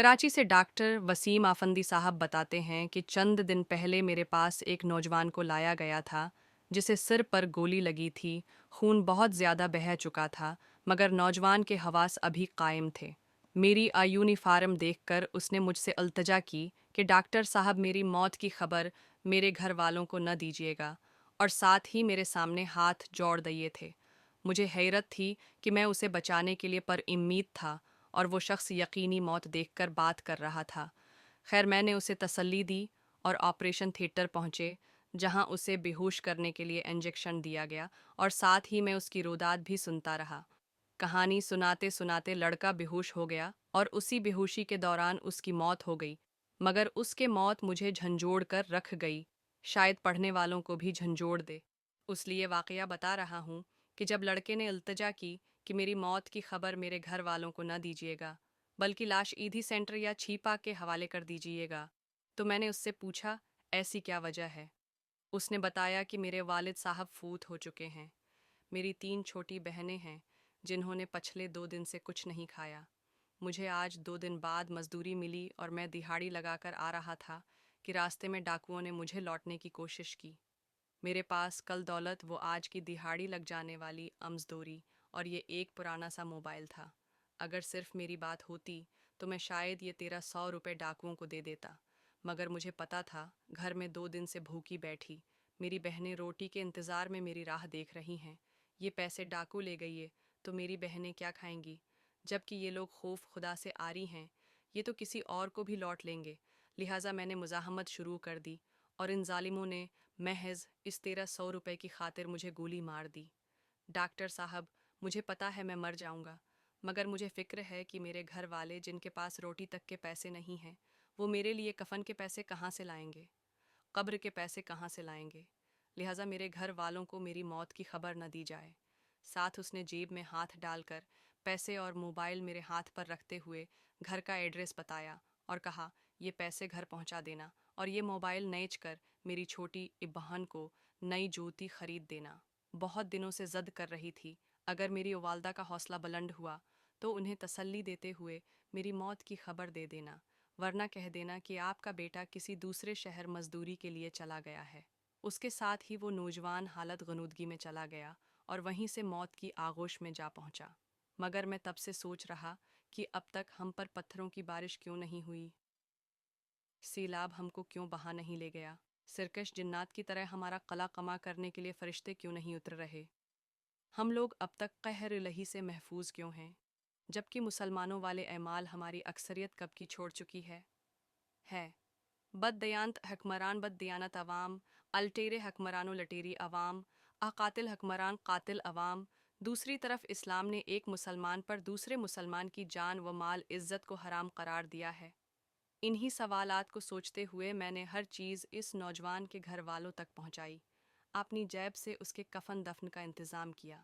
कराची से डॉक्टर वसीम आफंदी साहब बताते हैं कि चंद दिन पहले मेरे पास एक नौजवान को लाया गया था जिसे सिर पर गोली लगी थी। खून बहुत ज़्यादा बह चुका था, मगर नौजवान के हवास अभी कायम थे। मेरी यूनिफॉर्म देखकर उसने मुझसे अल्तजा की कि डॉक्टर साहब, मेरी मौत की खबर मेरे घर वालों को न दीजिएगा, और साथ ही मेरे सामने हाथ जोड़ दिए थे। मुझे हैरत थी कि मैं उसे बचाने के लिए पर उम्मीद था, और वो शख्स यकीनी मौत देखकर बात कर रहा था। खैर, मैंने उसे तसल्ली दी और ऑपरेशन थिएटर पहुंचे, जहां उसे बेहोश करने के लिए इंजेक्शन दिया गया, और साथ ही मैं उसकी रोदाद भी सुनता रहा। कहानी सुनाते सुनाते लड़का बेहोश हो गया और उसी बेहोशी के दौरान उसकी मौत हो गई। मगर उसके मौत मुझे झंझोड़ कर रख गई, शायद पढ़ने वालों को भी झंझोड़ दे। उस लिए वाकया बता रहा हूँ कि जब लड़के ने इल्तजा की कि मेरी मौत की खबर मेरे घर वालों को न दीजिएगा, बल्कि लाश ईदी सेंटर या छीपा के हवाले कर दीजिएगा, तो मैंने उससे पूछा, ऐसी क्या वजह है। उसने बताया कि मेरे वालिद साहब फूत हो चुके हैं। मेरी 3 छोटी बहनें हैं जिन्होंने पिछले 2 दिन से कुछ नहीं खाया। मुझे आज 2 दिन बाद मजदूरी मिली और मैं दिहाड़ी लगाकर आ रहा था कि रास्ते में डाकुओं ने मुझे लौटने की कोशिश की। मेरे पास कल दौलत वो आज की दिहाड़ी लग जाने वाली अमजदोरी और ये एक पुराना सा मोबाइल था। अगर सिर्फ मेरी बात होती तो मैं शायद ये 1300 रुपये डाकुओं को दे देता, मगर मुझे पता था घर में 2 दिन से भूखी बैठी मेरी बहनें रोटी के इंतज़ार में मेरी राह देख रही हैं। ये पैसे डाकू ले गए तो मेरी बहनें क्या खाएंगी, जबकि ये लोग खौफ खुदा से आरी हैं, ये तो किसी और को भी लौट लेंगे। लिहाजा मैंने मुज़ाहमत शुरू कर दी और इन जालिमों ने महज इस 1300 रुपये की खातिर मुझे गोली मार दी। डॉक्टर साहब, मुझे पता है मैं मर जाऊंगा, मगर मुझे फ़िक्र है कि मेरे घर वाले जिनके पास रोटी तक के पैसे नहीं हैं, वो मेरे लिए कफन के पैसे कहाँ से लाएंगे, कब्र के पैसे कहाँ से लाएंगे। लिहाजा मेरे घर वालों को मेरी मौत की खबर न दी जाए। साथ उसने जेब में हाथ डालकर पैसे और मोबाइल मेरे हाथ पर रखते हुए घर का एड्रेस बताया और कहा, ये पैसे घर पहुंचा देना और ये मोबाइल नएच कर मेरी छोटी बहन को नई जूती खरीद देना। बहुत दिनों से ज़द कर रही थी, अगर मेरी वालदा का हौसला बुलंद हुआ तो उन्हें तसल्ली देते हुए मेरी मौत की खबर दे देना, वरना कह देना कि आपका बेटा किसी दूसरे शहर मजदूरी के लिए चला गया है। उसके साथ ही वो नौजवान हालत गनूदगी में चला गया और वहीं से मौत की आगोश में जा पहुंचा। मगर मैं तब से सोच रहा कि अब तक हम पर पत्थरों की बारिश क्यों नहीं हुई, सीलाब हमको क्यों बहा नहीं ले गया, सिरकश जिन्नात की तरह हमारा कला कमा करने के लिए फरिश्ते क्यों नहीं उतर रहे, हम लोग अब तक कहर इलाही से महफूज क्यों हैं, जबकि मुसलमानों वाले ऐमाल हमारी अक्सरियत कब की छोड़ चुकी है। बददयांत हकमरान बददियानत अवाम, अलटेरे हकमरानो लटेरी अवाम, अकातिल हकमरान कातिल अवाम। दूसरी तरफ इस्लाम ने एक मुसलमान पर दूसरे मुसलमान की जान व माल इज़्ज़त को हराम करार दिया है। इन्हीं सवालात को सोचते हुए मैंने हर चीज़ इस नौजवान के घर वालों तक पहुंचाई, अपनी जेब से उसके कफन दफन का इंतज़ाम किया।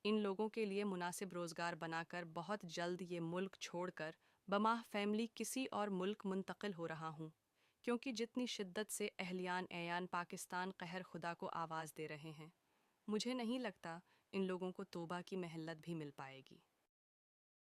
इन लोगों के लिए मुनासिब रोज़गार बनाकर बहुत जल्द ये मुल्क छोड़कर बमाह फैमिली किसी और मुल्क मुंतकिल हो रहा हूँ, क्योंकि जितनी शिद्दत से अहलियान ऐयान पाकिस्तान कहर खुदा को आवाज़ दे रहे हैं, मुझे नहीं लगता इन लोगों को तौबा की महलत भी मिल पाएगी।